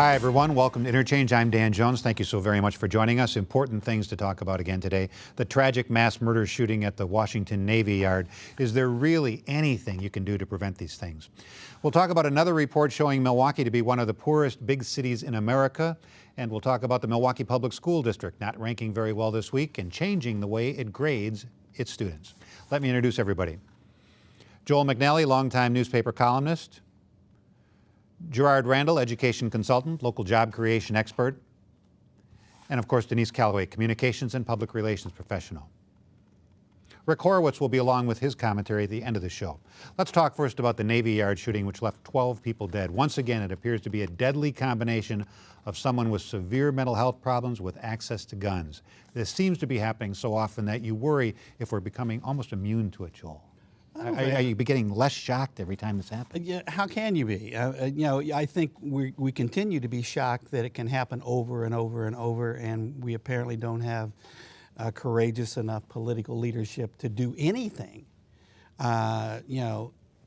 Hi, everyone. Welcome to Interchange. I'm Dan Jones. Thank you so very much for joining us. Important things to talk about again today. The tragic mass murder shooting at the Washington Navy Yard. Is there really anything you can do to prevent these things? We'll talk about another report showing Milwaukee to be one of the poorest big cities in America. And we'll talk about the Milwaukee Public School District not ranking very well this week and changing the way it grades its students. Let me introduce everybody. Joel McNally, longtime newspaper columnist. Gerard Randall, education consultant, local job creation expert. And of course, Denise Callaway, communications and public relations professional. Rick Horowitz will be along with his commentary at the end of the show. Let's talk first about the Navy Yard shooting, which left 12 people dead. Once again, it appears to be a deadly combination of someone with severe mental health problems with access to guns. This seems to be happening so often that you worry if we're becoming almost immune to it, Joel. Are you getting less shocked every time this happens? Yeah, how can you be? I think we continue to be shocked that it can happen over and over and over, and we apparently don't have courageous enough political leadership to do anything.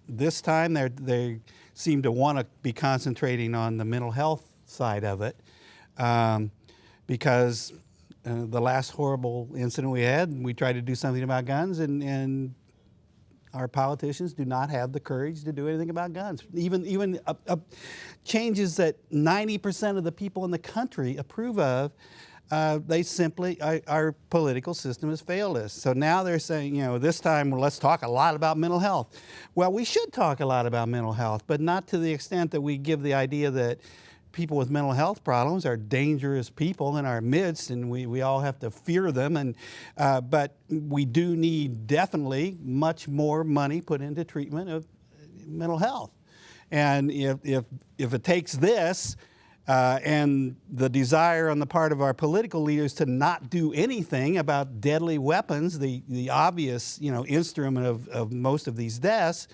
This time they seem to want to be concentrating on the mental health side of it, because the last horrible incident we had, we tried to do something about guns, and our politicians do not have the courage to do anything about guns. Even changes that 90% of the people in the country approve of, they simply, our political system has failed us. So now they're saying, this time, well, let's talk a lot about mental health. Well, we should talk a lot about mental health, but not to the extent that we give the idea that people with mental health problems are dangerous people in our midst, and we all have to fear them. But we do need definitely much more money put into treatment of mental health. And if it takes this and the desire on the part of our political leaders to not do anything about deadly weapons, the obvious instrument of most of these deaths,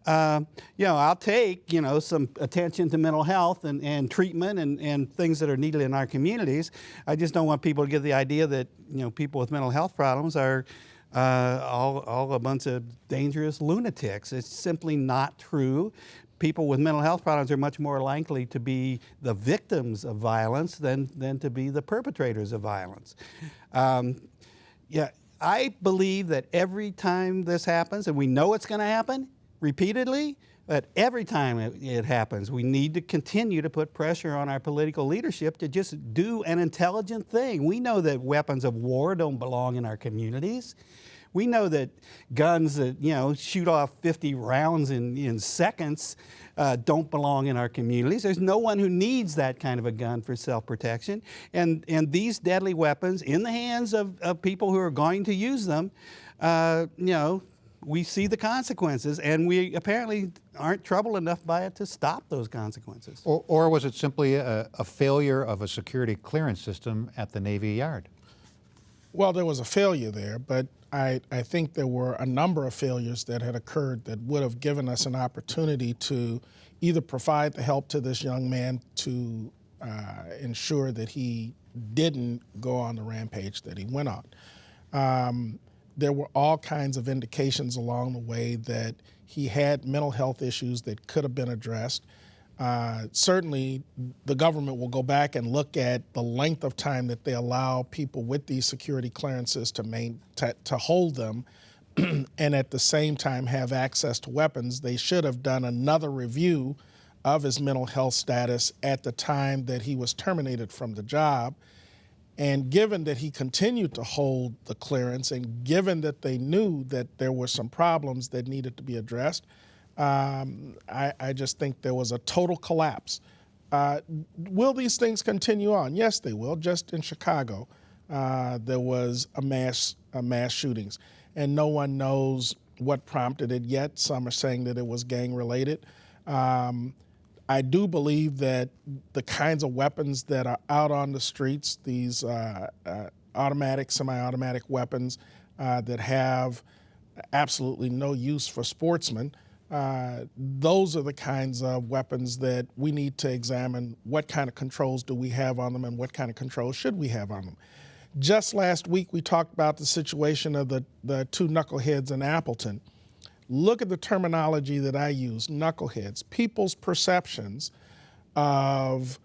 I'll take, some attention to mental health and treatment and things that are needed in our communities. I just don't want people to get the idea that, people with mental health problems are all a bunch of dangerous lunatics. It's simply not true. People with mental health problems are much more likely to be the victims of violence than to be the perpetrators of violence. I believe that every time this happens, and we know it's going to happen, repeatedly, but every time it happens, we need to continue to put pressure on our political leadership to just do an intelligent thing. We know that weapons of war don't belong in our communities. We know that guns that shoot off 50 rounds in seconds don't belong in our communities. There's no one who needs that kind of a gun for self-protection. And these deadly weapons in the hands of people who are going to use them, we see the consequences, and we apparently aren't troubled enough by it to stop those consequences. Or was it simply a failure of a security clearance system at the Navy Yard? Well, there was a failure there, but I think there were a number of failures that had occurred that would have given us an opportunity to either provide the help to this young man to ensure that he didn't go on the rampage that he went on. There were all kinds of indications along the way that he had mental health issues that could have been addressed. Certainly, the government will go back and look at the length of time that they allow people with these security clearances to hold them and at the same time have access to weapons. They should have done another review of his mental health status at the time that he was terminated from the job. And given that he continued to hold the clearance, and given that they knew that there were some problems that needed to be addressed, I just think there was a total collapse. Will these things continue on? Yes, they will. Just in Chicago, there was a mass shootings, and no one knows what prompted it yet. Some are saying that it was gang-related. I do believe that the kinds of weapons that are out on the streets, these automatic, semi-automatic weapons that have absolutely no use for sportsmen, those are the kinds of weapons that we need to examine. What kind of controls do we have on them, and what kind of controls should we have on them? Just last week, we talked about the situation of the two knuckleheads in Appleton. Look at the terminology that I use, knuckleheads. People's perceptions of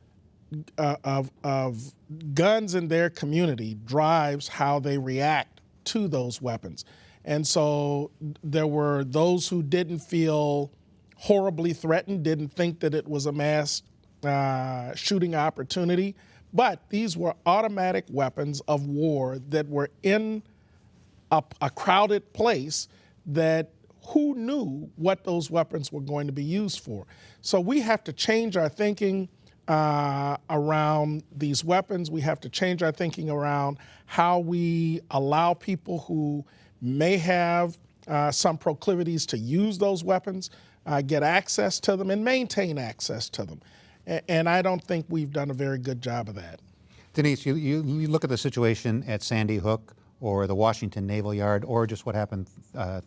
of guns in their community drives how they react to those weapons. And so there were those who didn't feel horribly threatened, didn't think that it was a mass shooting opportunity, but these were automatic weapons of war that were in a crowded place that who knew what those weapons were going to be used for. So we have to change our thinking around these weapons. We have to change our thinking around how we allow people who may have some proclivities to use those weapons, get access to them and maintain access to them. And I don't think we've done a very good job of that. Denise, you look at the situation at Sandy Hook or the Washington Naval Yard or just what happened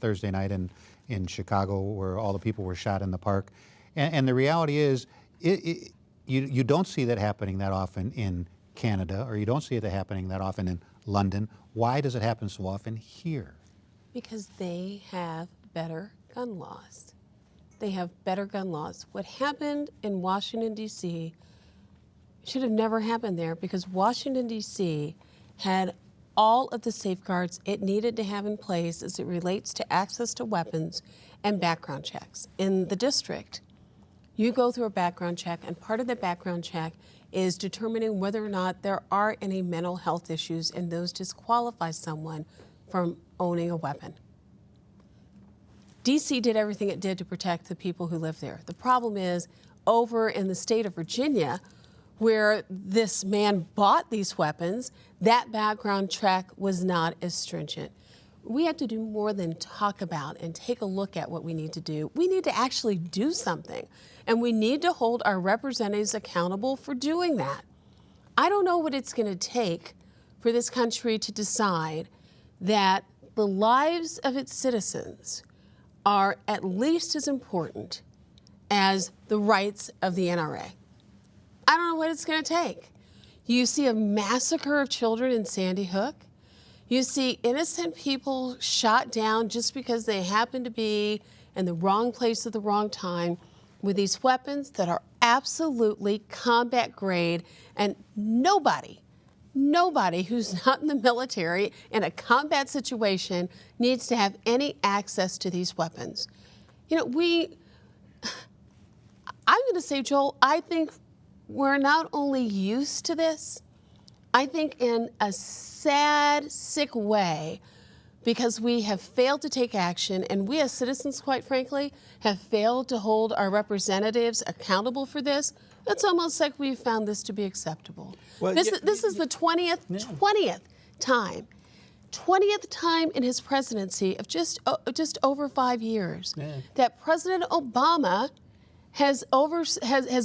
Thursday night in Chicago where all the people were shot in the park. And the reality is you don't see that happening that often in Canada, or you don't see it happening that often in London. Why does it happen so often here? Because they have better gun laws. They have better gun laws. What happened in Washington, D.C. should have never happened there, because Washington, D.C. had all of the safeguards it needed to have in place as it relates to access to weapons and background checks. In the district, you go through a background check, and part of the background check is determining whether or not there are any mental health issues, and those disqualify someone from owning a weapon. D.C. did everything it did to protect the people who live there. The problem is, over in the state of Virginia, where this man bought these weapons, that background check was not as stringent. We have to do more than talk about and take a look at what we need to do. We need to actually do something, and we need to hold our representatives accountable for doing that. I don't know what it's going to take for this country to decide that the lives of its citizens are at least as important as the rights of the NRA. I don't know what it's going to take. You see a massacre of children in Sandy Hook. You see innocent people shot down just because they happen to be in the wrong place at the wrong time with these weapons that are absolutely combat grade, and nobody who's not in the military in a combat situation needs to have any access to these weapons. You know, I'm going to say, Joel, I think we're not only used to this, I think in a sad, sick way, because we have failed to take action, and we as citizens, quite frankly, have failed to hold our representatives accountable for this. It's almost like we've found this to be acceptable. Well, this is the 20th time in his presidency of just over 5 years that President Obama has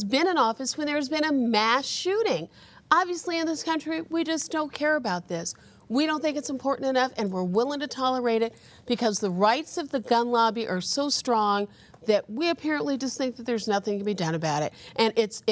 been in office when there's been a mass shooting. Obviously, in this country, we just don't care about this. We don't think it's important enough, and we're willing to tolerate it because the rights of the gun lobby are so strong that we apparently just think that there's nothing to be done about it. And it's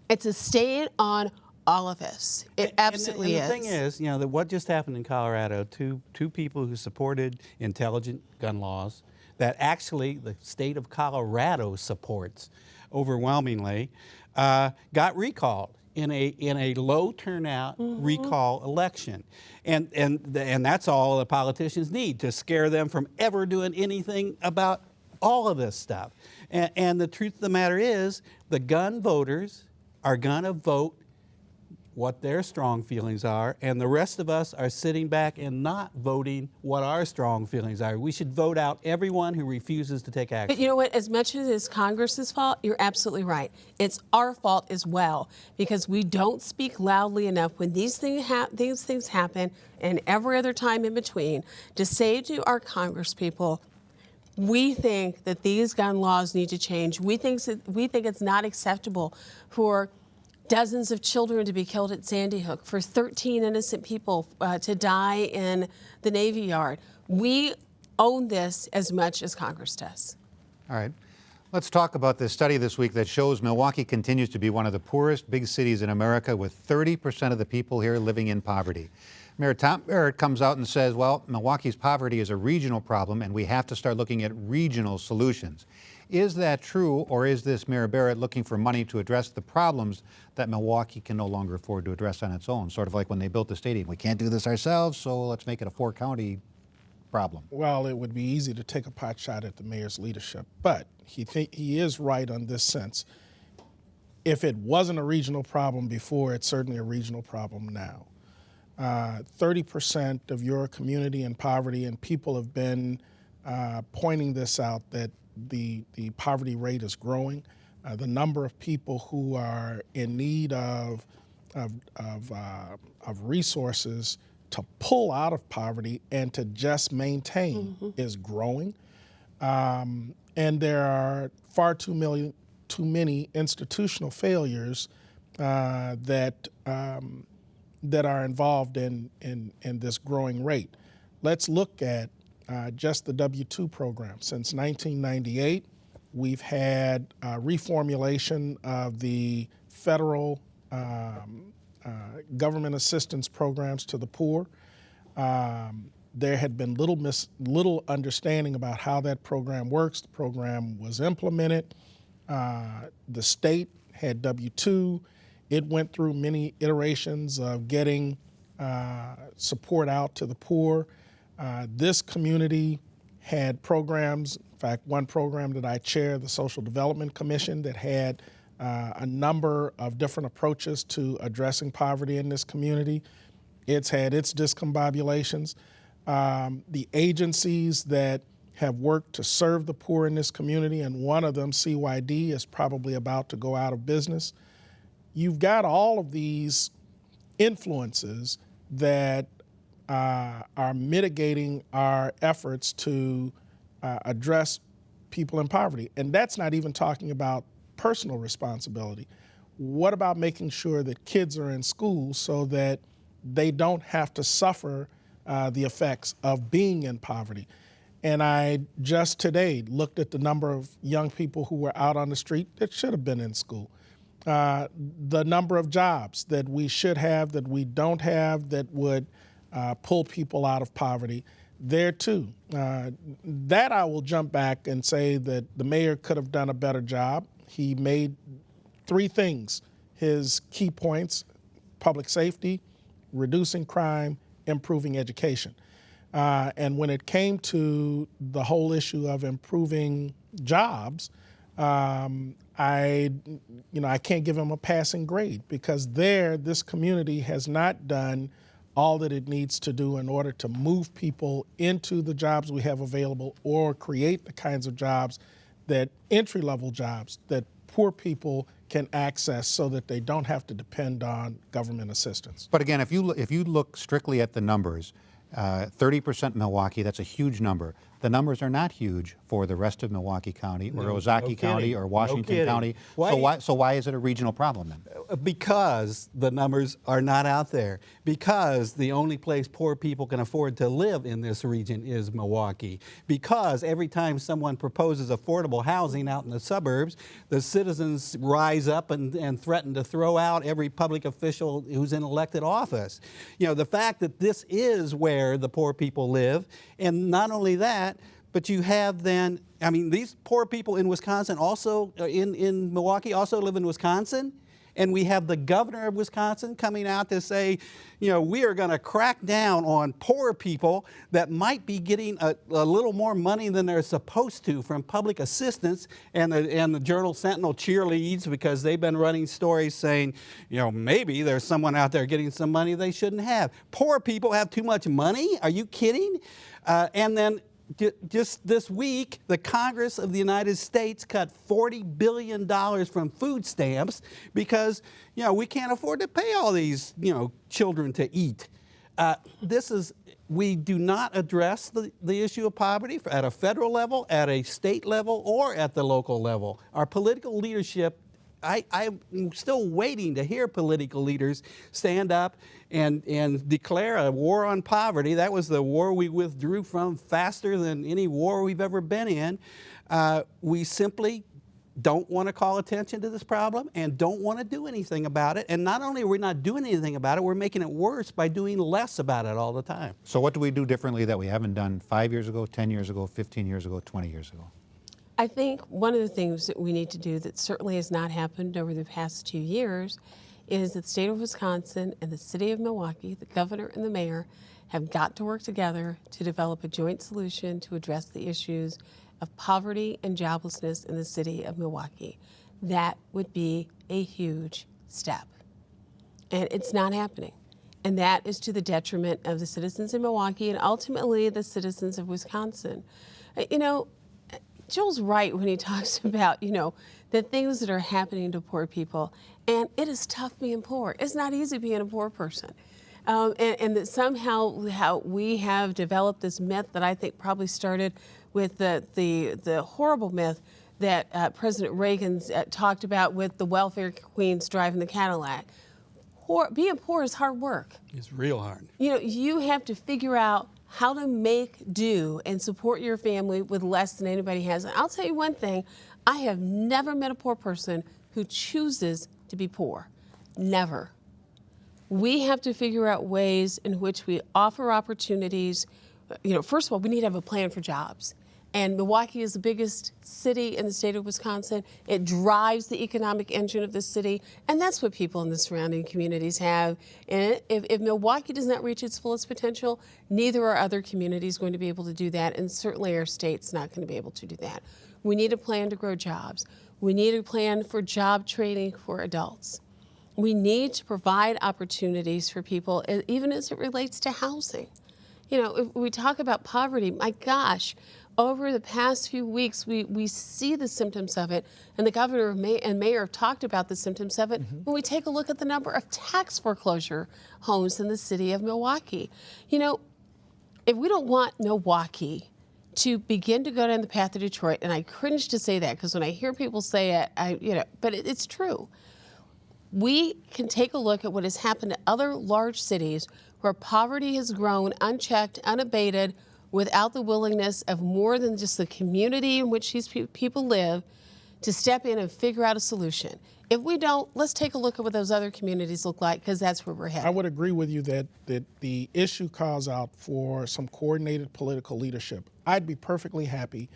a stain on all of us. It absolutely is. The thing is, you know, that what just happened in Colorado, two people who supported intelligent gun laws that actually the state of Colorado supports overwhelmingly, got recalled in a low turnout recall election, and that's all the politicians need to scare them from ever doing anything about all of this stuff. And the truth of the matter is, the gun voters are going to vote what their strong feelings are, and the rest of us are sitting back and not voting what our strong feelings are. We should vote out everyone who refuses to take action. But you know what? As much as it's Congress's fault, you're absolutely right. It's our fault as well, because we don't speak loudly enough when these things happen, and every other time in between, to say to our Congress people, we think that these gun laws need to change. We think it's not acceptable for dozens of children to be killed at Sandy Hook, for 13 innocent people to die in the Navy Yard. We own this as much as Congress does. All right. Let's talk about this study this week that shows Milwaukee continues to be one of the poorest big cities in America, with 30% of the people here living in poverty. Mayor Tom Barrett comes out and says, well, Milwaukee's poverty is a regional problem, and we have to start looking at regional solutions. Is that true, or is this Mayor Barrett looking for money to address the problems that Milwaukee can no longer afford to address on its own? Sort of like when they built the stadium. We can't do this ourselves, so let's make it a four-county problem. Well, it would be easy to take a pot shot at the mayor's leadership, but he is right on this sense. If it wasn't a regional problem before, it's certainly a regional problem now. 30% of your community in poverty, and people have been pointing this out, that the poverty rate is growing. The number of people who are in need of resources to pull out of poverty and to just maintain is growing. And there are far too many institutional failures that are involved in this growing rate. Let's look at just the W-2 program. Since 1998, we've had reformulation of the federal government assistance programs to the poor. There had been little understanding about how that program works. The program was implemented. The state had W-2. It went through many iterations of getting support out to the poor. This community had programs. In fact, one program that I chair, the Social Development Commission, that had a number of different approaches to addressing poverty in this community. It's had its discombobulations. The agencies that have worked to serve the poor in this community, and one of them, CYD, is probably about to go out of business. You've got all of these influences that are mitigating our efforts to address people in poverty. And that's not even talking about personal responsibility. What about making sure that kids are in school so that they don't have to suffer the effects of being in poverty? And I just today looked at the number of young people who were out on the street that should have been in school. The number of jobs that we should have, that we don't have, that would pull people out of poverty. There too. That I will jump back and say that the mayor could have done a better job. He made three things his key points: public safety, reducing crime, improving education. And when it came to the whole issue of improving jobs, I can't give him a passing grade, because this community has not done all that it needs to do in order to move people into the jobs we have available, or create the kinds of jobs, that entry-level jobs, that poor people can access so that they don't have to depend on government assistance. But again, if you look strictly at the numbers, 30% Milwaukee, that's a huge number. The numbers are not huge for the rest of Milwaukee County, or Ozaukee County, or Washington County. So why is it a regional problem then? Because the numbers are not out there. Because the only place poor people can afford to live in this region is Milwaukee. Because every time someone proposes affordable housing out in the suburbs, the citizens rise up and threaten to throw out every public official who's in elected office. You know, the fact that this is where the poor people live, and not only that, but you have then, I mean, these poor people in Wisconsin also, in Milwaukee, also live in Wisconsin. And we have the governor of Wisconsin coming out to say, you know, we are going to crack down on poor people that might be getting a little more money than they're supposed to from public assistance. And the Journal Sentinel cheerleads because they've been running stories saying, you know, maybe there's someone out there getting some money they shouldn't have. Poor people have too much money? Are you kidding? And then just this week, the Congress of the United States cut $40 billion from food stamps because, you know, we can't afford to pay all these, you know, children to eat. We do not address the issue of poverty at a federal level, at a state level, or at the local level. Our political leadership, I'm still waiting to hear political leaders stand up and declare a war on poverty. That was the war we withdrew from faster than any war we've ever been in. We simply don't want to call attention to this problem and don't want to do anything about it. And not only are we not doing anything about it, we're making it worse by doing less about it all the time. So what do we do differently that we haven't done 5 years ago, 10 years ago, 15 years ago, 20 years ago? I think one of the things that we need to do that certainly has not happened over the past 2 years is that the state of Wisconsin and the city of Milwaukee, the governor and the mayor, have got to work together to develop a joint solution to address the issues of poverty and joblessness in the city of Milwaukee. That would be a huge step. And it's not happening. And that is to the detriment of the citizens in Milwaukee and ultimately the citizens of Wisconsin. You know, Joel's right when he talks about, the things that are happening to poor people. And it is tough being poor. It's not easy being a poor person. And that somehow how we have developed this myth that I think probably started with the horrible myth that President Reagan talked about with the welfare queens driving the Cadillac. Being poor is hard work. It's real hard. You have to figure out how to make do and support your family with less than anybody has. And I'll tell you one thing, I have never met a poor person who chooses to be poor. Never. We have to figure out ways in which we offer opportunities. First of all, we need to have a plan for jobs. And Milwaukee is the biggest city in the state of Wisconsin. It drives the economic engine of the city, and that's what people in the surrounding communities have. And if Milwaukee does not reach its fullest potential, neither are other communities going to be able to do that, and certainly our state's not going to be able to do that. We need a plan to grow jobs. We need a plan for job training for adults. We need to provide opportunities for people, even as it relates to housing. If we talk about poverty, my gosh, over the past few weeks, we see the symptoms of it, and the governor and mayor have talked about the symptoms of it when we take a look at the number of tax foreclosure homes in the city of Milwaukee. If we don't want Milwaukee to begin to go down the path of Detroit, and I cringe to say that because when I hear people say it, but it's true. We can take a look at what has happened to other large cities where poverty has grown unchecked, unabated, without the willingness of more than just the community in which these people live to step in and figure out a solution. If we don't, let's take a look at what those other communities look like, because that's where we're headed. I would agree with you that the issue calls out for some coordinated political leadership. I'd be perfectly happy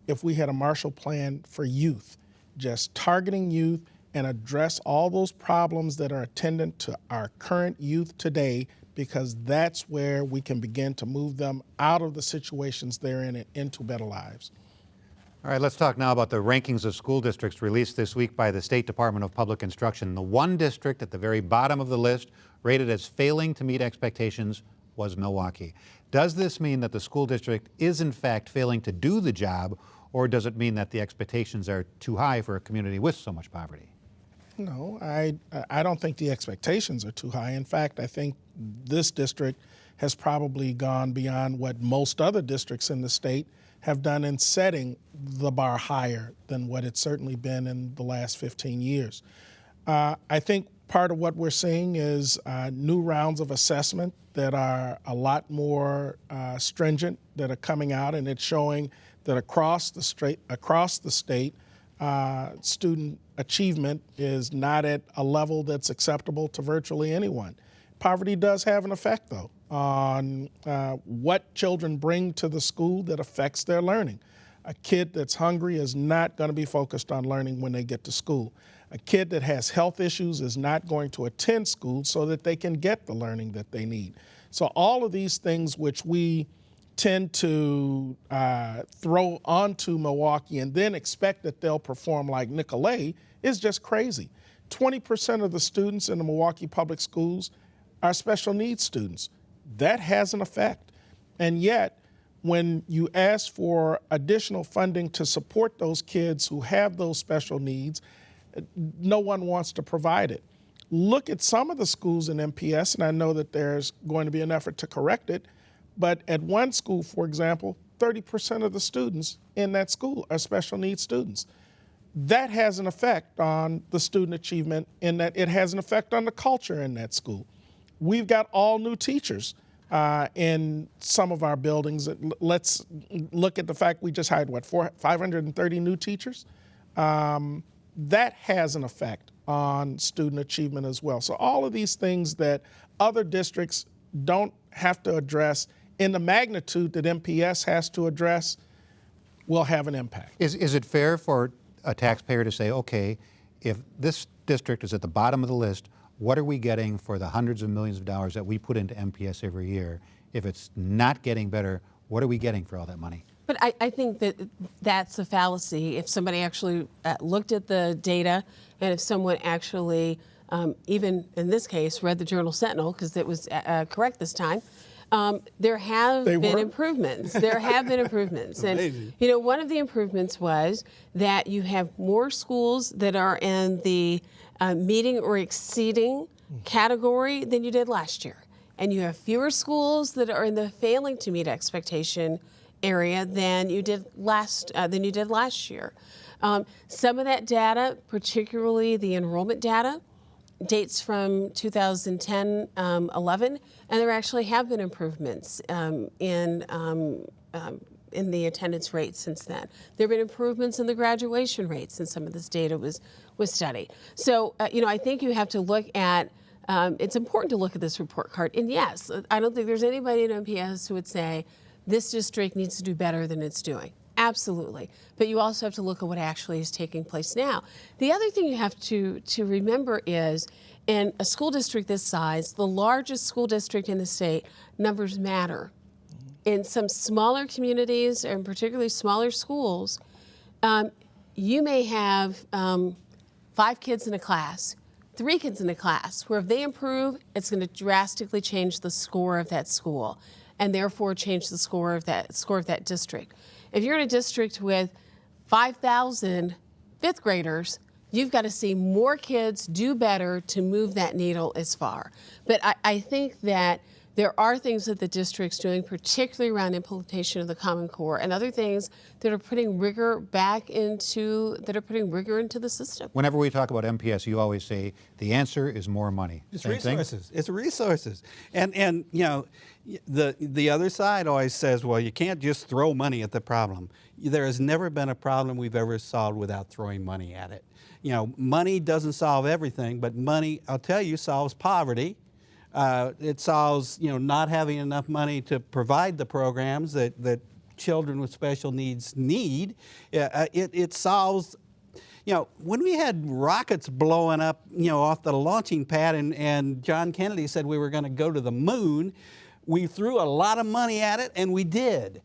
if we had a Marshall Plan for youth, just targeting youth and address all those problems that are attendant to our current youth today, because that's where we can begin to move them out of the situations they're in and into better lives. All right, let's talk now about the rankings of school districts released this week by the State Department of Public Instruction. The one district at the very bottom of the list, rated as failing to meet expectations, was Milwaukee. Does this mean that the school district is in fact failing to do the job, or does it mean that the expectations are too high for a community with so much poverty? No, I don't think the expectations are too high. In fact, I think this district has probably gone beyond what most other districts in the state have done in setting the bar higher than what it's certainly been in the last 15 years. I think part of what we're seeing is new rounds of assessment that are a lot more stringent that are coming out, and it's showing that across the state, student achievement is not at a level that's acceptable to virtually anyone. Poverty does have an effect, though, on what children bring to the school that affects their learning. A kid that's hungry is not going to be focused on learning when they get to school. A kid that has health issues is not going to attend school so that they can get the learning that they need. So all of these things which we tend to throw onto Milwaukee and then expect that they'll perform like Nicolay is just crazy. 20% of the students in the Milwaukee Public Schools are special needs students. That has an effect. And yet, when you ask for additional funding to support those kids who have those special needs, no one wants to provide it. Look at some of the schools in MPS, and I know that there's going to be an effort to correct it, but at one school, for example, 30% of the students in that school are special needs students. That has an effect on the student achievement in that it has an effect on the culture in that school. We've got all new teachers in some of our buildings. Let's look at the fact we just hired, 530 new teachers? That has an effect on student achievement as well. So all of these things that other districts don't have to address in the magnitude that MPS has to address, will have an impact. Is it fair for a taxpayer to say, okay, if this district is at the bottom of the list, what are we getting for the hundreds of millions of dollars that we put into MPS every year? If it's not getting better, what are we getting for all that money? But I think that that's a fallacy. If somebody actually looked at the data, and if someone actually, even in this case, read the Journal Sentinel, because it was correct this time, there have been improvements. There have been improvements. And, you know, one of the improvements was that you have more schools that are in the meeting or exceeding category than you did last year. And you have fewer schools that are in the failing to meet expectation area than you did last year. Some of that data, particularly the enrollment data, dates from 2010, 11, and there actually have been improvements in the attendance rate since then. There have been improvements in the graduation rate since some of this data was studied. So, you know, I think you have to look at. It's important to look at this report card. And yes, I don't think there's anybody in MPS who would say this district needs to do better than it's doing. Absolutely. But you also have to look at what actually is taking place now. The other thing you have to remember is in a school district this size, the largest school district in the state, numbers matter. In some smaller communities, and particularly smaller schools, you may have 5 kids in a class, 3 kids in a class, where if they improve, it's going to drastically change the score of that school, and therefore change the score of that district. If you're in a district with 5,000 fifth graders, you've got to see more kids do better to move that needle as far. But I think that there are things that the district's doing, particularly around implementation of the Common Core, and other things that are putting rigor into the system. Whenever we talk about MPS, you always say the answer is more money. It's Same resources. thing? It's resources. And you know, the other side always says, well, you can't just throw money at the problem. There has never been a problem we've ever solved without throwing money at it. You know, money doesn't solve everything, but money, I'll tell you, solves poverty. It solves, you know, not having enough money to provide the programs that children with special needs need. It solves, you know, when we had rockets blowing up, you know, off the launching pad and John Kennedy said we were going to go to the moon, we threw a lot of money at it, and we did.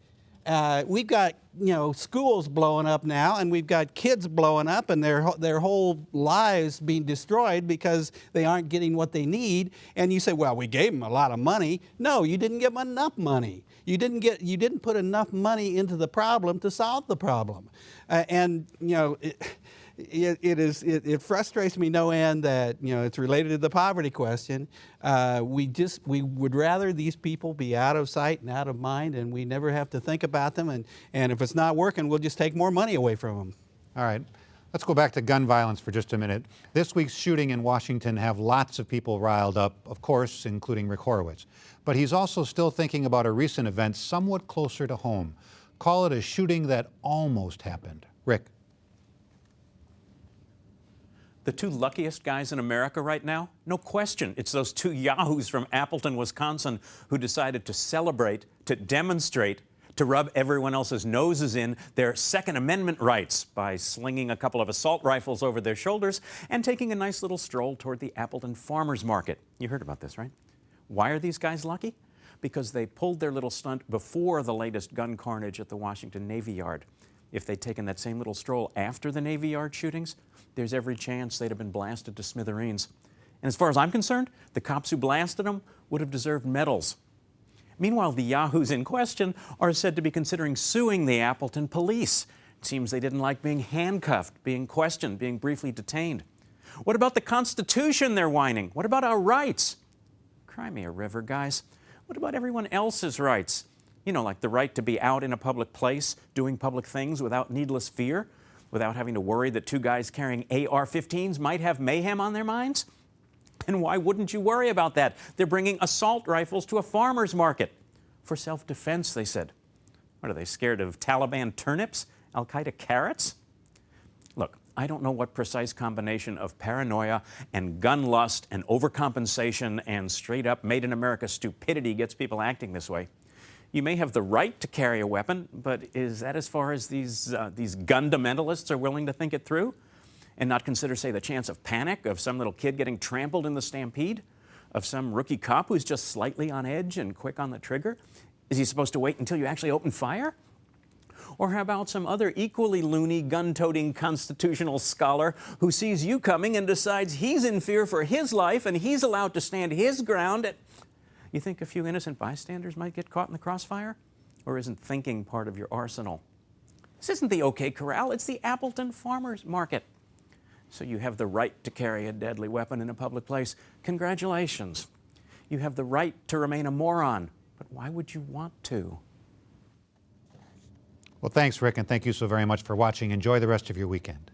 We've got, you know, schools blowing up now, and we've got kids blowing up, and their whole lives being destroyed because they aren't getting what they need. And you say, well, we gave them a lot of money. No, you didn't give them enough money. You didn't put enough money into the problem to solve the problem. And you know, it frustrates me no end that, you know, it's related to the poverty question. We would rather these people be out of sight and out of mind, and we never have to think about them. And if it's not working, we'll just take more money away from them. All right. Let's go back to gun violence for just a minute. This week's shooting in Washington have lots of people riled up, of course, including Rick Horowitz. But he's also still thinking about a recent event somewhat closer to home. Call it a shooting that almost happened. Rick. The 2 luckiest guys in America right now? No question. It's those 2 yahoos from Appleton, Wisconsin, who decided to celebrate, to demonstrate, to rub everyone else's noses in their Second Amendment rights by slinging a couple of assault rifles over their shoulders and taking a nice little stroll toward the Appleton Farmers Market. You heard about this, right? Why are these guys lucky? Because they pulled their little stunt before the latest gun carnage at the Washington Navy Yard. If they'd taken that same little stroll after the Navy Yard shootings, there's every chance they'd have been blasted to smithereens. And as far as I'm concerned, the cops who blasted them would have deserved medals. Meanwhile, the yahoos in question are said to be considering suing the Appleton police. It seems they didn't like being handcuffed, being questioned, being briefly detained. What about the Constitution, they're whining? What about our rights? Cry me a river, guys. What about everyone else's rights? You know, like the right to be out in a public place, doing public things without needless fear, without having to worry that 2 guys carrying AR-15s might have mayhem on their minds? And why wouldn't you worry about that? They're bringing assault rifles to a farmer's market. For self-defense, they said. What, are they scared of Taliban turnips? Al-Qaeda carrots? Look, I don't know what precise combination of paranoia and gun lust and overcompensation and straight-up made-in-America stupidity gets people acting this way. You may have the right to carry a weapon, but is that as far as these gundamentalists are willing to think it through and not consider, say, the chance of panic, of some little kid getting trampled in the stampede, of some rookie cop who's just slightly on edge and quick on the trigger? Is he supposed to wait until you actually open fire? Or how about some other equally loony, gun-toting constitutional scholar who sees you coming and decides he's in fear for his life and he's allowed to stand his ground? You think a few innocent bystanders might get caught in the crossfire? Or isn't thinking part of your arsenal? This isn't the OK Corral, it's the Appleton Farmers Market. So you have the right to carry a deadly weapon in a public place. Congratulations. You have the right to remain a moron. But why would you want to? Well, thanks, Rick, and thank you so very much for watching. Enjoy the rest of your weekend.